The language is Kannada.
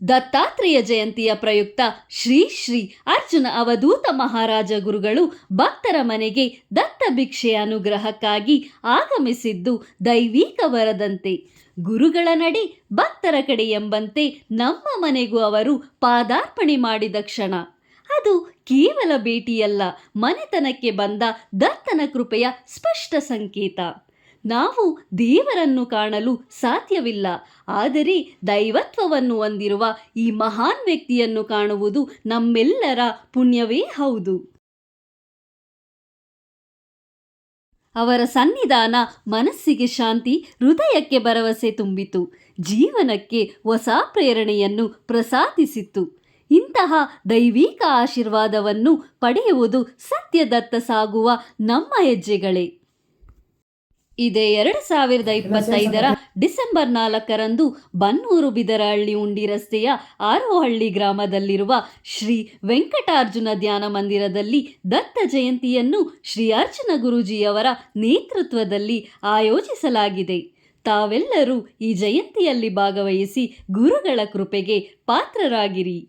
ದತ್ತಾತ್ರೇಯ ಜಯಂತಿಯ ಪ್ರಯುಕ್ತ ಶ್ರೀ ಶ್ರೀ ಅರ್ಜುನ ಅವಧೂತ ಮಹಾರಾಜ ಗುರುಗಳು ಭಕ್ತರ ಮನೆಗೆ ದತ್ತ ಭಿಕ್ಷೆಯ ಅನುಗ್ರಹಕ್ಕಾಗಿ ಆಗಮಿಸಿದ್ದು ದೈವಿಕ ವರದಂತೆ. ಗುರುಗಳ ನಡೆ ಭಕ್ತರ ಕಡೆ ಎಂಬಂತೆ ನಮ್ಮ ಮನೆಗೂ ಅವರು ಪಾದಾರ್ಪಣೆ ಮಾಡಿದ ಕ್ಷಣ. ಅದು ಕೇವಲ ಭೇಟಿಯಲ್ಲ, ಮನೆತನಕ್ಕೆ ಬಂದ ದತ್ತನ ಕೃಪೆಯ ಸ್ಪಷ್ಟ ಸಂಕೇತ. ನಾವು ದೇವರನ್ನು ಕಾಣಲು ಸಾಧ್ಯವಿಲ್ಲ, ಆದರೆ ದೈವತ್ವವನ್ನು ಹೊಂದಿರುವ ಈ ಮಹಾನ್ ವ್ಯಕ್ತಿಯನ್ನು ಕಾಣುವುದು ನಮ್ಮೆಲ್ಲರ ಪುಣ್ಯವೇ ಹೌದು. ಅವರ ಸನ್ನಿಧಾನ ಮನಸ್ಸಿಗೆ ಶಾಂತಿ, ಹೃದಯಕ್ಕೆ ಭರವಸೆ ತುಂಬಿತು, ಜೀವನಕ್ಕೆ ಹೊಸ ಪ್ರೇರಣೆಯನ್ನು ಪ್ರಸಾದಿಸಿತು. ಇಂತಹ ದೈವಿಕ ಆಶೀರ್ವಾದವನ್ನು ಪಡೆಯುವುದು ಸತ್ಯದತ್ತ ಸಾಗುವ ನಮ್ಮ ಹೆಜ್ಜೆಗಳೇ. ಇದೇ 2025 ಡಿಸೆಂಬರ್ 4ರಂದು ಬನ್ನೂರು ಬಿದರಹಳ್ಳಿ ಉಂಡಿ ರಸ್ತೆಯ ಆರೋಹಳ್ಳಿ ಗ್ರಾಮದಲ್ಲಿರುವ ಶ್ರೀ ವೆಂಕಟಾರ್ಜುನ ಧ್ಯಾನ ಮಂದಿರದಲ್ಲಿ ದತ್ತ ಜಯಂತಿಯನ್ನು ಶ್ರೀ ಅರ್ಜುನ ಗುರೂಜಿಯವರ ನೇತೃತ್ವದಲ್ಲಿ ಆಯೋಜಿಸಲಾಗಿದೆ. ತಾವೆಲ್ಲರೂ ಈ ಜಯಂತಿಯಲ್ಲಿ ಭಾಗವಹಿಸಿ ಗುರುಗಳ ಕೃಪೆಗೆ ಪಾತ್ರರಾಗಿರಿ.